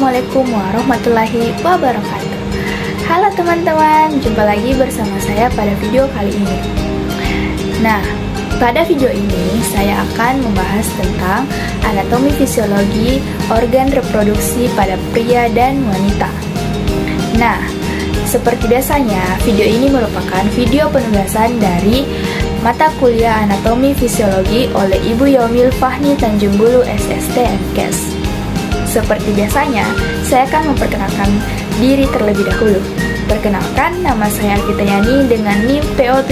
Assalamualaikum warahmatullahi wabarakatuh. Halo teman-teman, jumpa lagi bersama saya pada video kali ini. Nah, pada video ini saya akan membahas tentang anatomi fisiologi organ reproduksi pada pria dan wanita. Nah, seperti biasanya, video ini merupakan video penugasan dari mata kuliah anatomi fisiologi oleh Ibu Yaumil Fahni Tanjungbulu SST MKes. Seperti biasanya, saya akan memperkenalkan diri terlebih dahulu. Perkenalkan, nama saya Alvita Yani dengan NIM PO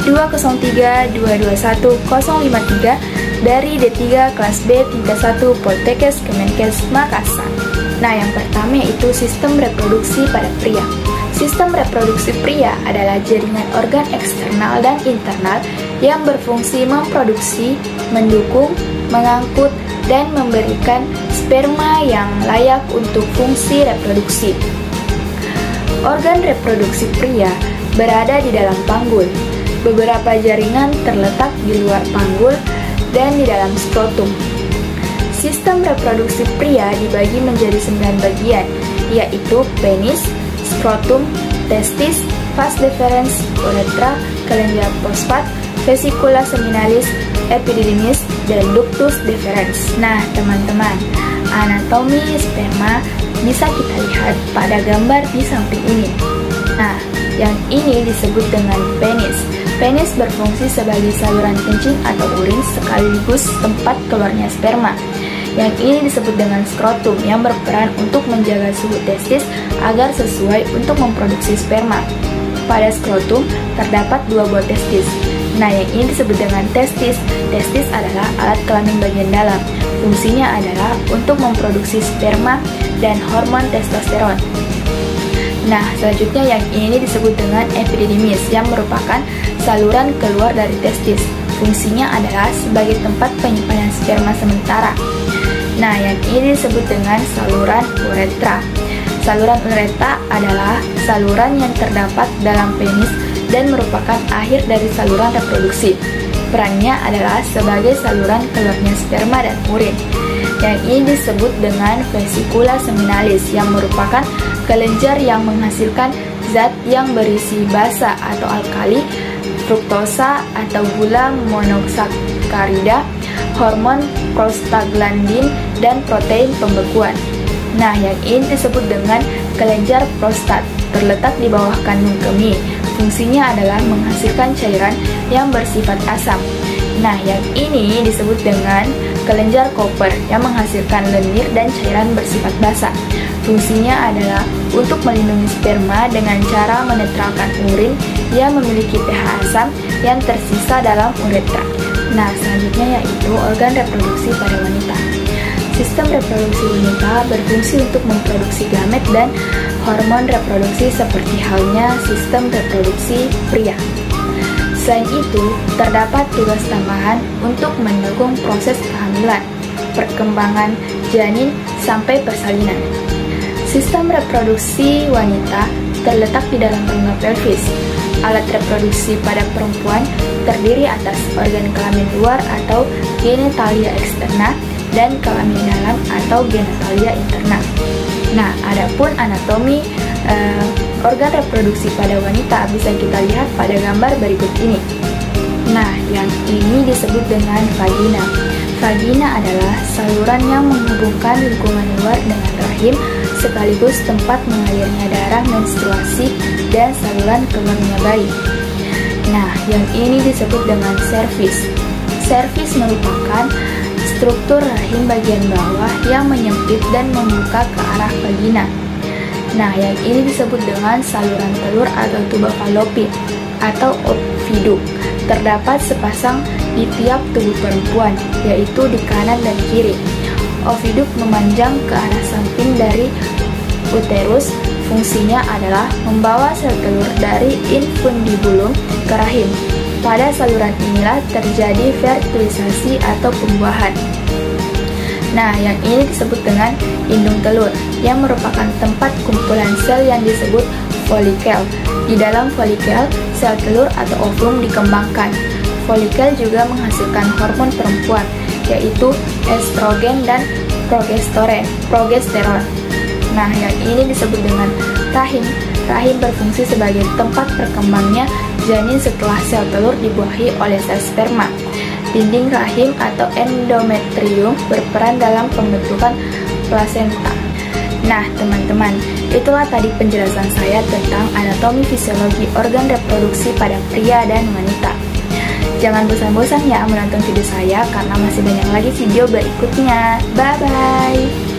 713-203-221-053 dari D3 kelas B tingkat 1 Poltekkes Kemenkes Makassar. Nah, yang pertama yaitu sistem reproduksi pada pria. Sistem reproduksi pria adalah jaringan organ eksternal dan internal yang berfungsi memproduksi, mendukung, mengangkut, dan memberikan sperma yang layak untuk fungsi reproduksi. Organ reproduksi pria berada di dalam panggul. Beberapa jaringan terletak di luar panggul dan di dalam skrotum. Sistem reproduksi pria dibagi menjadi 9 bagian, yaitu penis, skrotum, testis, vas deferens, uretra, kelenjar prostat, vesicula seminalis, epididymis, dan ductus deferens. Nah, teman-teman, anatomi sperma bisa kita lihat pada gambar di samping ini. Nah, yang ini disebut dengan penis. Penis berfungsi sebagai saluran kencing atau urin sekaligus tempat keluarnya sperma. Yang ini disebut dengan skrotum yang berperan untuk menjaga suhu testis agar sesuai untuk memproduksi sperma. Pada skrotum terdapat 2 buah testis. Nah, yang ini disebut dengan testis. Testis adalah alat kelamin bagian dalam. Fungsinya adalah untuk memproduksi sperma dan hormon testosteron. Nah, selanjutnya yang ini disebut dengan epididymis yang merupakan saluran keluar dari testis. Fungsinya adalah sebagai tempat penyimpanan sperma sementara. Nah, yang ini disebut dengan saluran uretra. Saluran uretra adalah saluran yang terdapat dalam penis dan merupakan akhir dari saluran reproduksi. Perannya adalah sebagai saluran keluarnya sperma dan urin. Yang ini disebut dengan vesicula seminalis yang merupakan kelenjar yang menghasilkan zat yang berisi basa atau alkali, fruktosa atau gula monosakarida, hormon prostaglandin, dan protein pembekuan. Nah, yang ini disebut dengan kelenjar prostat, terletak di bawah kandung kemih. Fungsinya adalah menghasilkan cairan yang bersifat asam. Nah, yang ini disebut dengan kelenjar Cooper yang menghasilkan lendir dan cairan bersifat basah. Fungsinya adalah untuk melindungi sperma dengan cara menetralkan urin yang memiliki pH asam yang tersisa dalam uretra. Nah, selanjutnya yaitu organ reproduksi pada wanita. Sistem reproduksi wanita berfungsi untuk memproduksi gamet dan hormon reproduksi seperti halnya sistem reproduksi pria. Selain itu, terdapat tugas tambahan untuk mendukung proses kehamilan, perkembangan janin, sampai persalinan. Sistem reproduksi wanita terletak di dalam rongga pelvis. Alat reproduksi pada perempuan terdiri atas organ kelamin luar atau genitalia eksterna dan kelamin dalam atau genitalia interna. Nah, adapun anatomi organ reproduksi pada wanita bisa kita lihat pada gambar berikut ini. Nah, yang ini disebut dengan vagina. Vagina adalah saluran yang menghubungkan lingkungan luar dengan rahim sekaligus tempat mengalirnya darah menstruasi dan saluran keluarnya bayi. Nah, yang ini disebut dengan serviks. Serviks merupakan struktur rahim bagian bawah yang menyempit dan membuka ke arah vagina. Nah, yang ini disebut dengan saluran telur atau tuba fallopi atau oviduk. Terdapat sepasang di tiap tubuh perempuan, yaitu di kanan dan kiri. Oviduk memanjang ke arah samping dari uterus. Fungsinya adalah membawa sel telur dari infundibulum ke rahim. Pada saluran inilah terjadi fertilisasi atau pembuahan. Nah, yang ini disebut dengan indung telur, yang merupakan tempat kumpulan sel yang disebut folikel. Di dalam folikel, sel telur atau ovum dikembangkan. Folikel juga menghasilkan hormon perempuan, yaitu estrogen dan progesteron. Nah, yang ini disebut dengan rahim. Rahim berfungsi sebagai tempat berkembangnya janin setelah sel telur dibuahi oleh sel sperma. Dinding rahim atau endometrium berperan dalam pembentukan plasenta. Nah, teman-teman, itulah tadi penjelasan saya tentang anatomi fisiologi organ reproduksi pada pria dan wanita. Jangan bosan-bosan ya menonton video saya karena masih banyak lagi video berikutnya. Bye-bye!